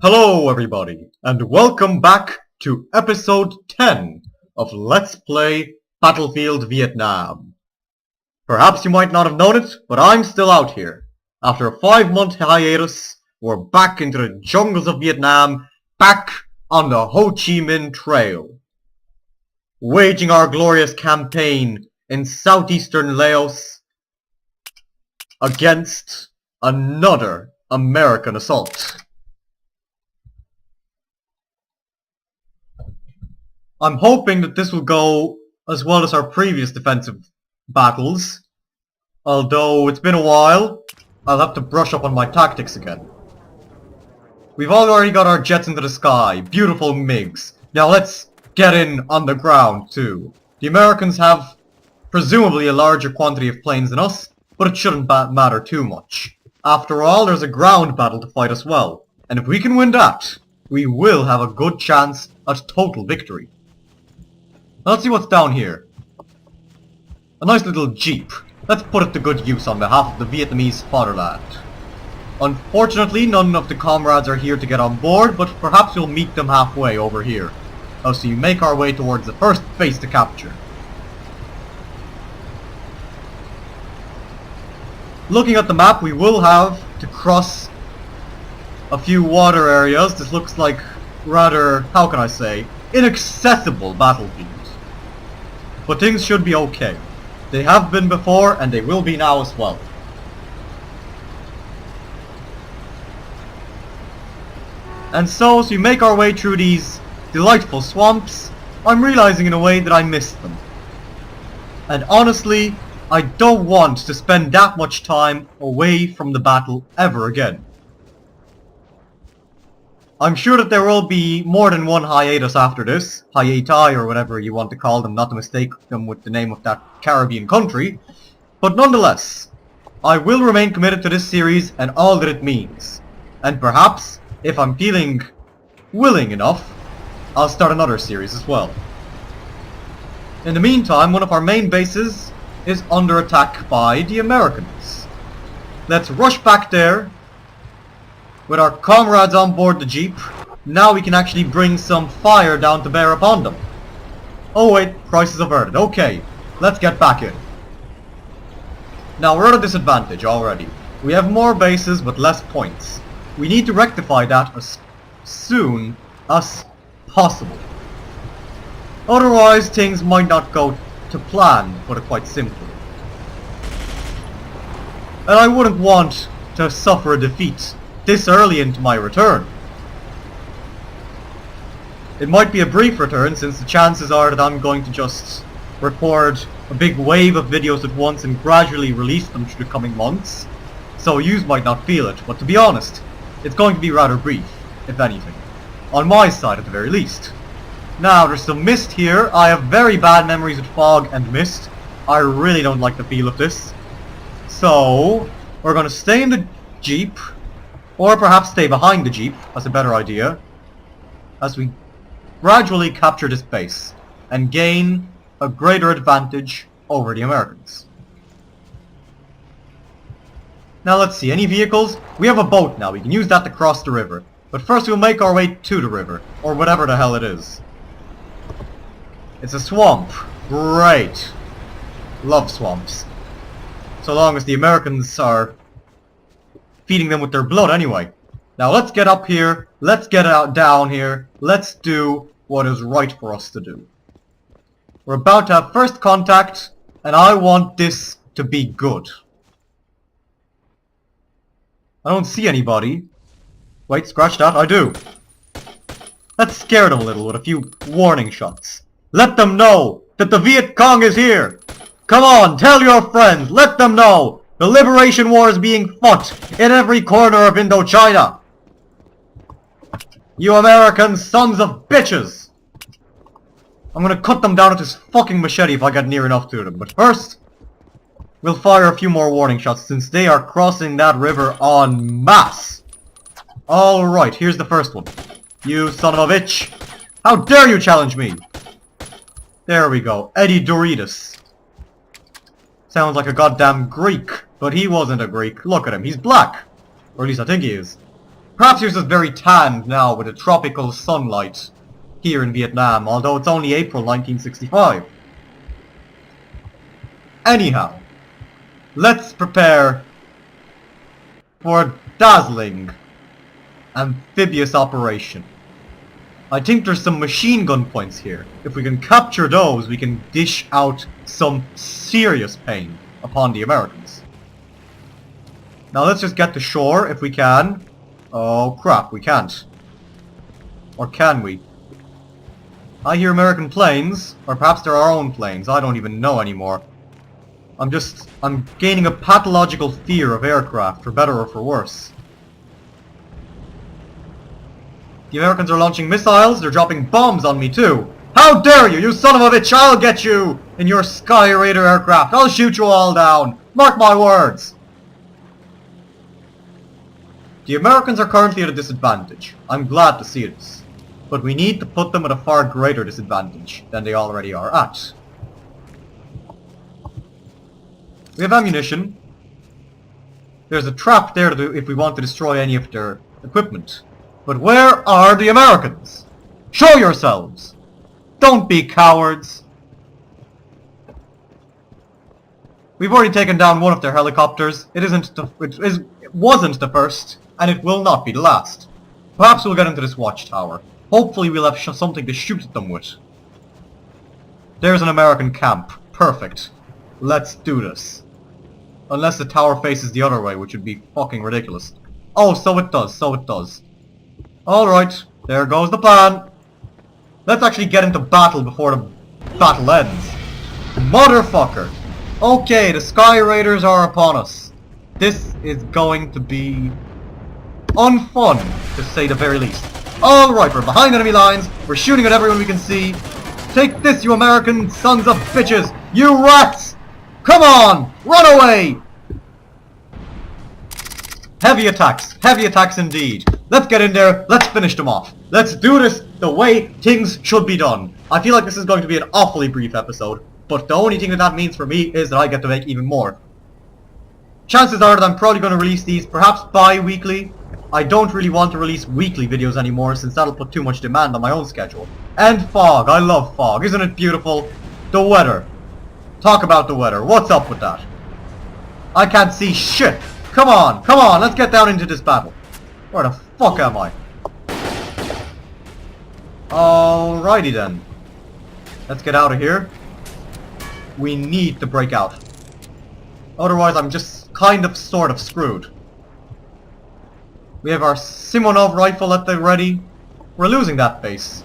Hello everybody, and welcome back to episode 10 of Let's Play Battlefield Vietnam. Perhaps you might not have known it, but I'm still out here. After a 5-month hiatus, we're back into the jungles of Vietnam, back on the Ho Chi Minh Trail. Waging our glorious campaign in southeastern Laos against another American assault. I'm hoping that this will go as well as our previous defensive battles. Although it's been a while, I'll have to brush up on my tactics again. We've already got our jets into the sky, beautiful MiGs. Now let's get in on the ground too. The Americans have presumably a larger quantity of planes than us, but it shouldn't matter too much. After all, there's a ground battle to fight as well, and if we can win that, we will have a good chance at total victory. Let's see what's down here. A nice little jeep. Let's put it to good use on behalf of the Vietnamese fatherland. Unfortunately, none of the comrades are here to get on board, but perhaps we'll meet them halfway over here, as we make our way towards the first base to capture. Looking at the map, we will have to cross a few water areas. This looks like rather, how can I say, inaccessible battlefield. But things should be okay. They have been before, and they will be now as well. And so, as we make our way through these delightful swamps, I'm realizing in a way that I missed them. And honestly, I don't want to spend that much time away from the battle ever again. I'm sure that there will be more than one hiatus after this, hiati or whatever you want to call them, not to mistake them with the name of that Caribbean country, but nonetheless, I will remain committed to this series and all that it means. And perhaps, if I'm feeling willing enough, I'll start another series as well. In the meantime, one of our main bases is under attack by the Americans. Let's rush back there. With our comrades on board the jeep, now we can actually bring some fire down to bear upon them. Oh wait, crisis averted. Okay, let's get back in. Now we're at a disadvantage already. We have more bases but less points. We need to rectify that as soon as possible. Otherwise things might not go to plan, to put it quite simply. And I wouldn't want to suffer a defeat this early into my return. It might be a brief return, since the chances are that I'm going to just record a big wave of videos at once and gradually release them through the coming months, so yous might not feel it, but to be honest, it's going to be rather brief, if anything. On my side at the very least. Now, there's some mist here. I have very bad memories of fog and mist. I really don't like the feel of this. So, we're going to stay in the jeep, or perhaps stay behind the jeep, that's a better idea, as we gradually capture this base and gain a greater advantage over the Americans. Now let's see, any vehicles? We have a boat now, we can use that to cross the river. But first we'll make our way to the river, or whatever the hell it is. It's a swamp. Great. Love swamps. So long as the Americans are feeding them with their blood anyway. Now let's get up here, let's get out down here, let's do what is right for us to do. We're about to have first contact, and I want this to be good. I don't see anybody. Wait, scratch that, I do. Let's scare them a little with a few warning shots. Let them know that the Viet Cong is here! Come on, tell your friends, let them know! The liberation war is being fought in every corner of Indochina! You American sons of bitches! I'm gonna cut them down with this fucking machete if I get near enough to them. But first, we'll fire a few more warning shots since they are crossing that river en masse. Alright, here's the first one. You son of a bitch! How dare you challenge me! There we go. Eddie Doritos. Sounds like a goddamn Greek. But he wasn't a Greek. Look at him. He's black. Or at least I think he is. Perhaps you're just very tanned now with the tropical sunlight here in Vietnam, although it's only April 1965. Anyhow, let's prepare for a dazzling amphibious operation. I think there's some machine gun points here. If we can capture those, we can dish out some serious pain upon the Americans. Now let's just get to shore if we can. Oh crap, we can't. Or can we? I hear American planes, or perhaps they're our own planes, I don't even know anymore. I'm gaining a pathological fear of aircraft, for better or for worse. The Americans are launching missiles, they're dropping bombs on me too. How dare you, you son of a bitch, I'll get you in your Sky Raider aircraft, I'll shoot you all down, mark my words. The Americans are currently at a disadvantage. I'm glad to see this. But we need to put them at a far greater disadvantage than they already are at. We have ammunition. There's a trap there if we want to destroy any of their equipment. But where are the Americans? Show yourselves! Don't be cowards! We've already taken down one of their helicopters. It wasn't the first, and it will not be the last. Perhaps we'll get into this watchtower. Hopefully we'll have something to shoot at them with. There's an American camp. Perfect. Let's do this. Unless the tower faces the other way, which would be fucking ridiculous. Oh, so it does, so it does. Alright, there goes the plan. Let's actually get into battle before the battle ends. Motherfucker! Okay, the Sky Raiders are upon us. This is going to be unfun, to say the very least. Alright, we're behind enemy lines, we're shooting at everyone we can see. Take this, you American sons of bitches! You rats! Come on! Run away! Heavy attacks indeed. Let's get in there, let's finish them off. Let's do this the way things should be done. I feel like this is going to be an awfully brief episode, but the only thing that means for me is that I get to make even more. Chances are that I'm probably going to release these perhaps bi-weekly. I don't really want to release weekly videos anymore since that'll put too much demand on my own schedule. And fog, I love fog, isn't it beautiful? The weather. Talk about the weather, what's up with that? I can't see shit. Come on, let's get down into this battle. Where the fuck am I? Alrighty then. Let's get out of here. We need to break out. Otherwise I'm just kind of sort of screwed. We have our Simonov rifle at the ready. We're losing that base.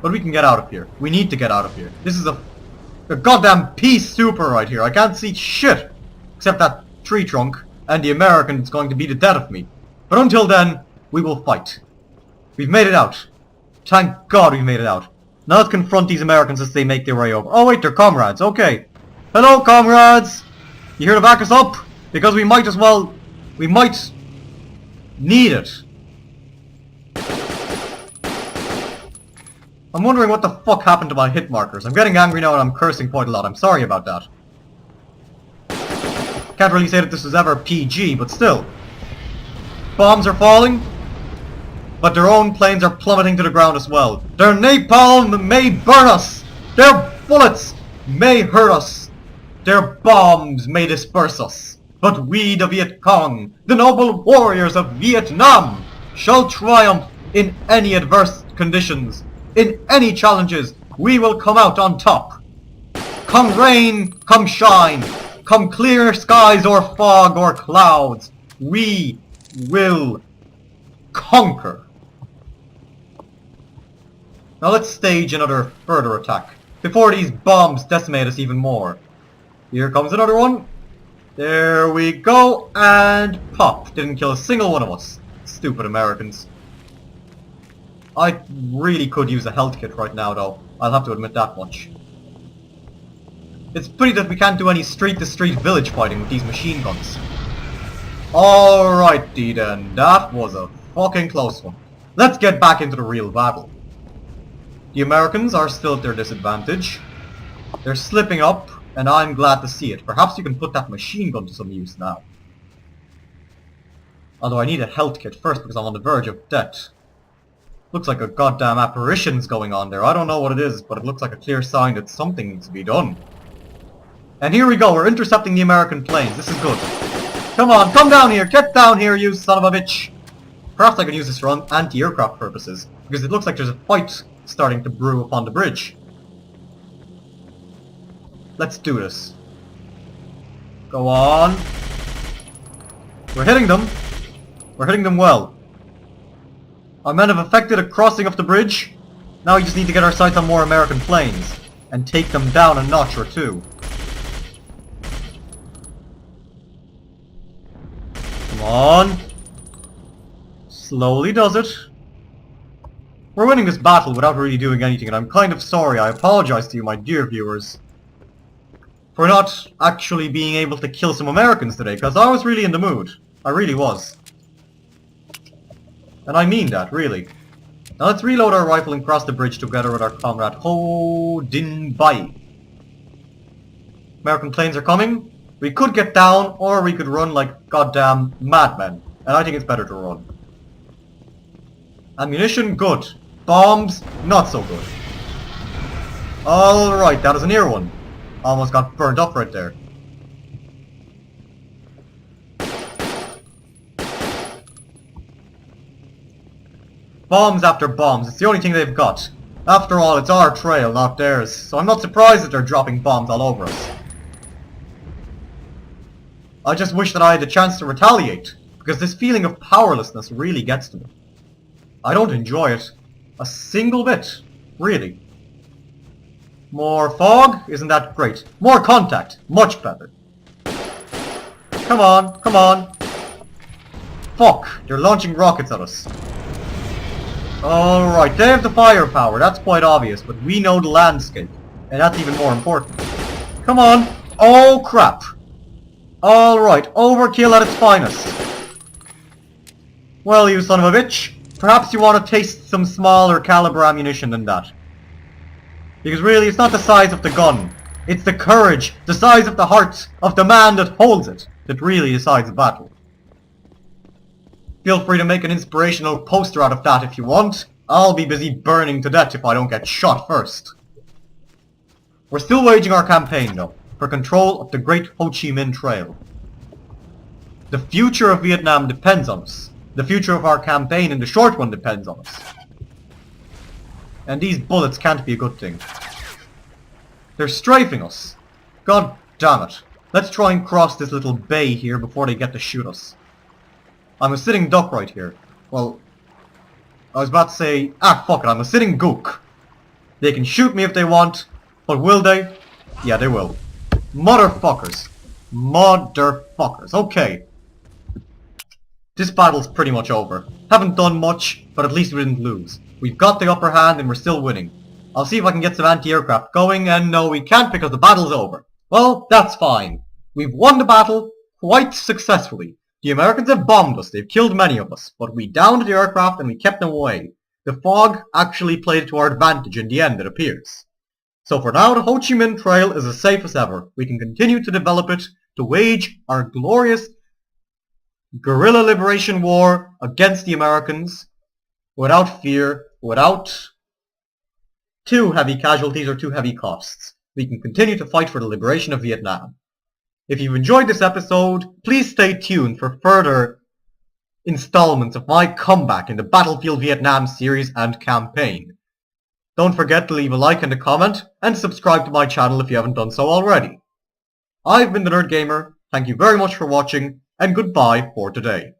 But we can get out of here. We need to get out of here. This is a goddamn peace super right here. I can't see shit. Except that tree trunk. And the American is going to beat the death of me. But until then, we will fight. We've made it out. Thank God we made it out. Now let's confront these Americans as they make their way over. Oh wait, they're comrades. Okay. Hello, comrades. You here to back us up? Because we might as well... We might... need it. I'm wondering what the fuck happened to my hit markers. I'm getting angry now and I'm cursing quite a lot. I'm sorry about that. Can't really say that this was ever PG, but still. Bombs are falling, but their own planes are plummeting to the ground as well. Their napalm may burn us. Their bullets may hurt us. Their bombs may disperse us. But we, the Viet Cong, the noble warriors of Vietnam, shall triumph in any adverse conditions. In any challenges, we will come out on top. Come rain, come shine. Come clear skies or fog or clouds, we will conquer. Now let's stage another further attack, before these bombs decimate us even more. Here comes another one. There we go, and pop. Didn't kill a single one of us. Stupid Americans. I really could use a health kit right now though, I'll have to admit that much. It's pity that we can't do any street-to-street village fighting with these machine guns. Alrighty then, that was a fucking close one. Let's get back into the real battle. The Americans are still at their disadvantage. They're slipping up, and I'm glad to see it. Perhaps you can put that machine gun to some use now. Although I need a health kit first because I'm on the verge of death. Looks like a goddamn apparition's going on there. I don't know what it is, but it looks like a clear sign that something needs to be done. And here we go, we're intercepting the American planes. This is good. Come on, come down here! Get down here, you son of a bitch! Perhaps I could use this for anti-aircraft purposes, because it looks like there's a fight starting to brew upon the bridge. Let's do this. Go on. We're hitting them. We're hitting them well. Our men have effected a crossing of the bridge. Now we just need to get our sights on more American planes and take them down a notch or two. Come on. Slowly does it. We're winning this battle without really doing anything, and I'm kind of sorry. I apologize to you, my dear viewers, for not actually being able to kill some Americans today, because I was really in the mood. I really was. And I mean that, really. Now let's reload our rifle and cross the bridge together with our comrade Ho Din Bai. American planes are coming. We could get down, or we could run like goddamn madmen. And I think it's better to run. Ammunition, good. Bombs, not so good. Alright, that is a near one. Almost got burnt up right there. Bombs after bombs, it's the only thing they've got. After all, it's our trail, not theirs, so I'm not surprised that they're dropping bombs all over us. I just wish that I had the chance to retaliate, because this feeling of powerlessness really gets to me. I don't enjoy it a single bit, really. More fog? Isn't that great? More contact? Much better. Come on, come on. Fuck, they're launching rockets at us. Alright, they have the firepower, that's quite obvious, but we know the landscape, and that's even more important. Come on. Oh crap. Alright, overkill at its finest. Well, you son of a bitch, perhaps you want to taste some smaller caliber ammunition than that. Because really, it's not the size of the gun. It's the courage, the size of the heart of the man that holds it, that really decides the battle. Feel free to make an inspirational poster out of that if you want. I'll be busy burning to death if I don't get shot first. We're still waging our campaign, though, for control of the Great Ho Chi Minh Trail. The future of Vietnam depends on us. The future of our campaign in the short run depends on us. And these bullets can't be a good thing. They're strafing us. God damn it. Let's try and cross this little bay here before they get to shoot us. I'm a sitting duck right here. Well, I was about to say, fuck it, I'm a sitting gook. They can shoot me if they want, but will they? Yeah, they will. Motherfuckers. Motherfuckers. Okay. This battle's pretty much over. Haven't done much, but at least we didn't lose. We've got the upper hand and we're still winning. I'll see if I can get some anti-aircraft going, and no, we can't because the battle's over. Well, that's fine. We've won the battle quite successfully. The Americans have bombed us, they've killed many of us, but we downed the aircraft and we kept them away. The fog actually played to our advantage in the end, it appears. So for now, the Ho Chi Minh Trail is as safe as ever. We can continue to develop it to wage our glorious guerrilla liberation war against the Americans without fear, without too heavy casualties or too heavy costs. We can continue to fight for the liberation of Vietnam. If you've enjoyed this episode, please stay tuned for further installments of my comeback in the Battlefield Vietnam series and campaign. Don't forget to leave a like and a comment, and subscribe to my channel if you haven't done so already. I've been the Nerd Gamer, thank you very much for watching, and goodbye for today.